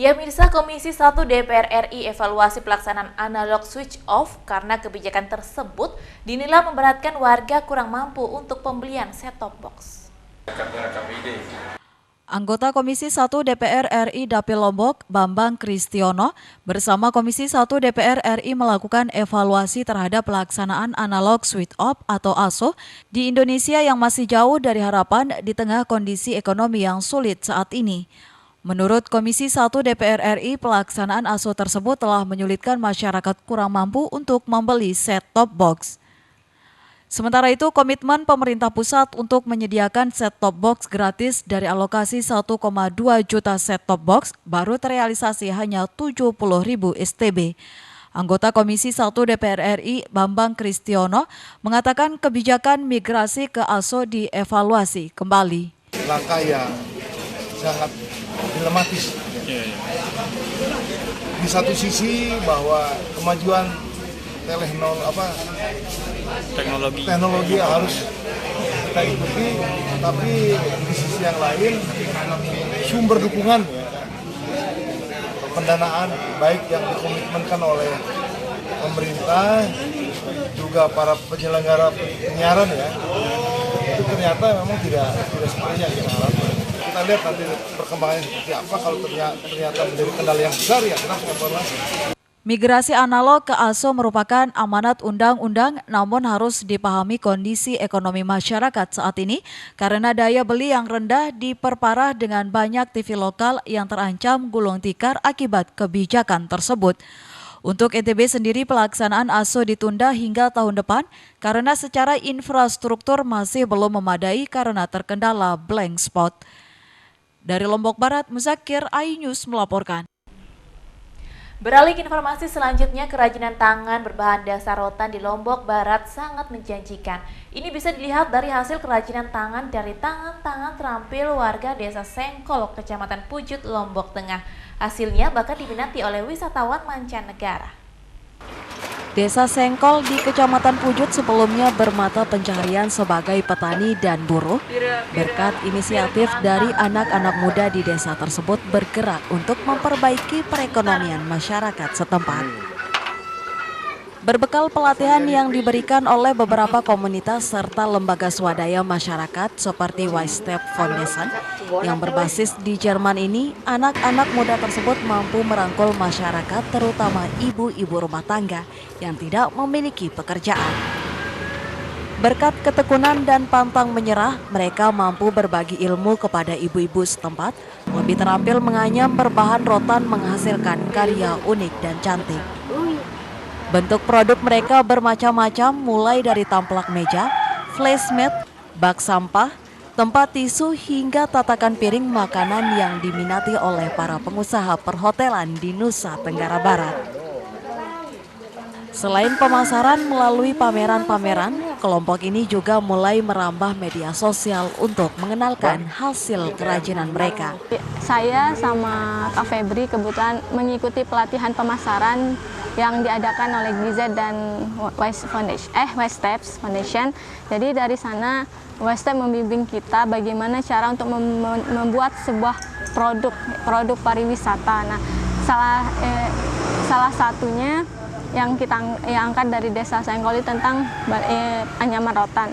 Ya Mirsa, Komisi 1 DPR RI evaluasi pelaksanaan analog switch off karena kebijakan tersebut dinilai memberatkan warga kurang mampu untuk pembelian set-top box. Anggota Komisi 1 DPR RI Dapil Lombok, Bambang Kristiono, bersama Komisi 1 DPR RI melakukan evaluasi terhadap pelaksanaan analog switch off atau ASO di Indonesia yang masih jauh dari harapan di tengah kondisi ekonomi yang sulit saat ini. Menurut Komisi 1 DPR RI, pelaksanaan ASO tersebut telah menyulitkan masyarakat kurang mampu untuk membeli set-top box. Sementara itu, komitmen pemerintah pusat untuk menyediakan set-top box gratis dari alokasi 1,2 juta set-top box baru terrealisasi hanya 70.000 STB. Anggota Komisi 1 DPR RI, Bambang Kristiono, mengatakan kebijakan migrasi ke ASO dievaluasi kembali. Langkah yang sangat dilematis. Di satu sisi bahwa kemajuan teknologi harus kita ikuti, tapi di sisi yang lain sumber dukungan pendanaan baik yang dikomitmenkan oleh pemerintah juga para penyelenggara penyiaran itu ternyata memang tidak seperti yang kita harapkan. Kita lihat nanti perkembangannya seperti apa. Kalau ternyata menjadi kendala yang besar, ya kita harus evaluasi. Migrasi analog ke ASO merupakan amanat undang-undang, namun harus dipahami kondisi ekonomi masyarakat saat ini karena daya beli yang rendah diperparah dengan banyak TV lokal yang terancam gulung tikar akibat kebijakan tersebut. Untuk NTB sendiri, pelaksanaan ASO ditunda hingga tahun depan karena secara infrastruktur masih belum memadai karena terkendala blank spot. Dari Lombok Barat, Muzakir, iNews melaporkan. Beralih ke informasi selanjutnya, kerajinan tangan berbahan dasar rotan di Lombok Barat sangat menjanjikan. Ini bisa dilihat dari hasil kerajinan tangan dari tangan-tangan terampil warga Desa Sengkol, Kecamatan Pujut, Lombok Tengah. Hasilnya bahkan diminati oleh wisatawan mancanegara. Desa Sengkol di Kecamatan Pujut sebelumnya bermata pencaharian sebagai petani dan buruh. Berkat inisiatif dari anak-anak muda di desa tersebut bergerak untuk memperbaiki perekonomian masyarakat setempat. Berbekal pelatihan yang diberikan oleh beberapa komunitas serta lembaga swadaya masyarakat seperti Wise-Step Foundation yang berbasis di Jerman ini, anak-anak muda tersebut mampu merangkul masyarakat terutama ibu-ibu rumah tangga yang tidak memiliki pekerjaan. Berkat ketekunan dan pantang menyerah, mereka mampu berbagi ilmu kepada ibu-ibu setempat, lebih terampil menganyam berbahan rotan menghasilkan karya unik dan cantik. Bentuk produk mereka bermacam-macam, mulai dari tamplak meja, flashmat, bak sampah, tempat tisu hingga tatakan piring makanan yang diminati oleh para pengusaha perhotelan di Nusa Tenggara Barat. Selain pemasaran melalui pameran-pameran, kelompok ini juga mulai merambah media sosial untuk mengenalkan hasil kerajinan mereka. Saya sama Kak Febri kebetulan mengikuti pelatihan pemasaran yang diadakan oleh GIZ dan Wise-Step Foundation. Jadi dari sana Wise-Step membimbing kita bagaimana cara untuk membuat sebuah produk pariwisata. Nah, salah satunya yang kita angkat dari Desa Sengkol tentang anyaman rotan.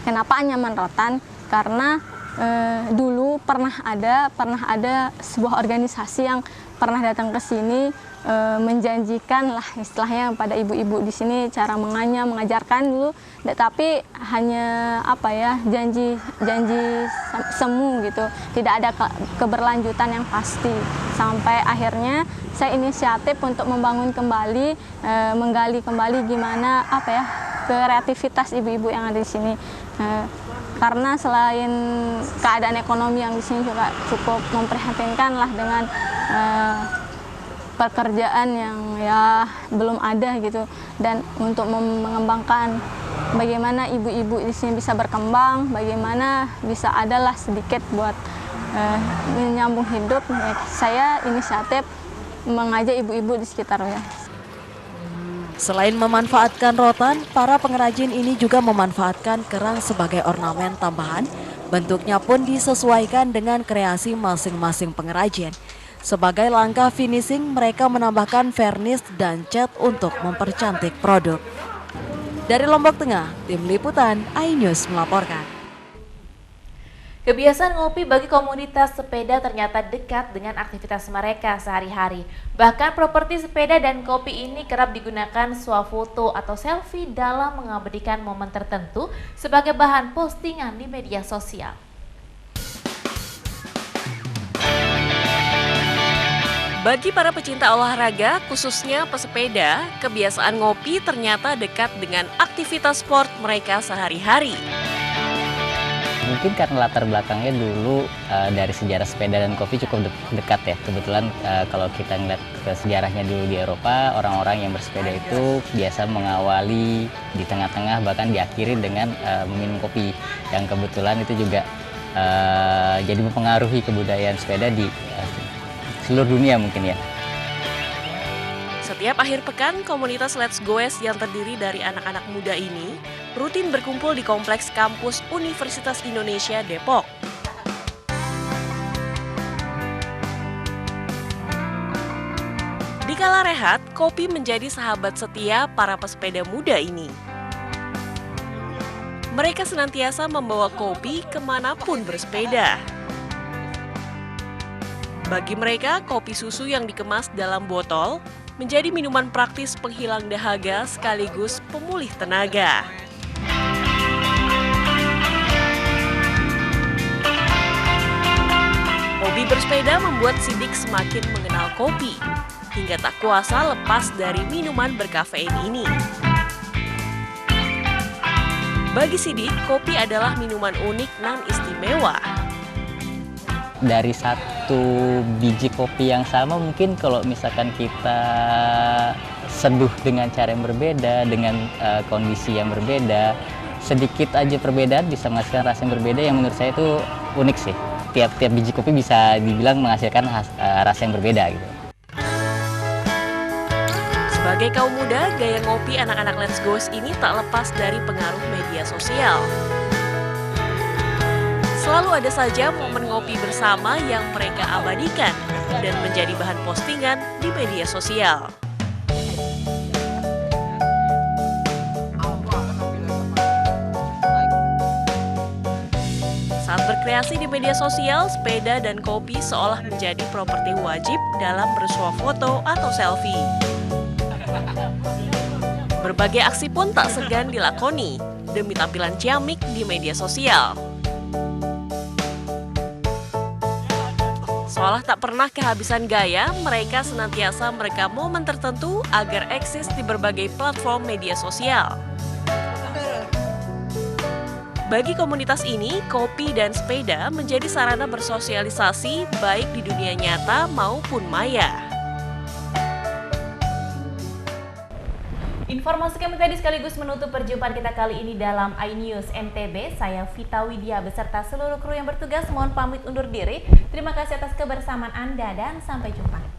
Kenapa anyaman rotan? Karena dulu pernah ada sebuah organisasi yang pernah datang ke sini menjanjikan lah istilahnya pada ibu-ibu di sini cara menganyam, mengajarkan dulu, tapi hanya janji semu gitu, tidak ada keberlanjutan yang pasti. Sampai akhirnya saya inisiatif untuk membangun kembali, menggali kembali gimana kreativitas ibu-ibu yang ada di sini. Karena selain keadaan ekonomi yang di sini juga cukup memprihatinkan lah dengan pekerjaan yang belum ada gitu, dan untuk mengembangkan bagaimana ibu-ibu di sini bisa berkembang, bagaimana bisa adalah sedikit buat menyambung hidup, saya inisiatif mengajak ibu-ibu di sekitarnya. Selain memanfaatkan rotan, para pengrajin ini juga memanfaatkan kerang sebagai ornamen tambahan. Bentuknya pun disesuaikan dengan kreasi masing-masing pengrajin. Sebagai langkah finishing, mereka menambahkan vernis dan cat untuk mempercantik produk. Dari Lombok Tengah, Tim Liputan iNews melaporkan. Kebiasaan ngopi bagi komunitas sepeda ternyata dekat dengan aktivitas mereka sehari-hari. Bahkan properti sepeda dan kopi ini kerap digunakan swafoto atau selfie dalam mengabadikan momen tertentu sebagai bahan postingan di media sosial. Bagi para pecinta olahraga, khususnya pesepeda, kebiasaan ngopi ternyata dekat dengan aktivitas sport mereka sehari-hari. Mungkin karena latar belakangnya dulu dari sejarah sepeda dan kopi cukup dekat ya. Kebetulan kalau kita ngeliat ke sejarahnya dulu di Eropa, orang-orang yang bersepeda itu biasa mengawali di tengah-tengah bahkan diakhiri dengan meminum kopi. Yang kebetulan itu juga jadi mempengaruhi kebudayaan sepeda di seluruh dunia mungkin ya. Setiap akhir pekan, komunitas Let's Goes yang terdiri dari anak-anak muda ini rutin berkumpul di kompleks kampus Universitas Indonesia Depok. Di kala rehat, kopi menjadi sahabat setia para pesepeda muda ini. Mereka senantiasa membawa kopi kemanapun bersepeda. Bagi mereka, kopi susu yang dikemas dalam botol menjadi minuman praktis penghilang dahaga sekaligus pemulih tenaga. Hobi bersepeda membuat Sidik semakin mengenal kopi, hingga tak kuasa lepas dari minuman berkafein ini. Bagi Sidik, kopi adalah minuman unik nan istimewa. Dari satu biji kopi yang sama mungkin kalau misalkan kita seduh dengan cara yang berbeda, dengan kondisi yang berbeda, sedikit aja perbedaan bisa menghasilkan rasa yang berbeda yang menurut saya itu unik sih. Tiap biji kopi bisa dibilang menghasilkan rasa yang berbeda gitu. Sebagai kaum muda, gaya ngopi anak-anak Let's Goes ini tak lepas dari pengaruh media sosial. Selalu ada saja momen ngopi bersama yang mereka abadikan dan menjadi bahan postingan di media sosial. Saat berkreasi di media sosial, sepeda dan kopi seolah menjadi properti wajib dalam bersuah foto atau selfie. Berbagai aksi pun tak segan dilakoni demi tampilan ciamik di media sosial. Seolah tak pernah kehabisan gaya, mereka senantiasa merekam momen tertentu agar eksis di berbagai platform media sosial. Bagi komunitas ini, kopi dan sepeda menjadi sarana bersosialisasi baik di dunia nyata maupun maya. Informasi kami tadi sekaligus menutup perjumpaan kita kali ini dalam iNews NTB. Saya Vita Widya beserta seluruh kru yang bertugas mohon pamit undur diri. Terima kasih atas kebersamaan Anda dan sampai jumpa.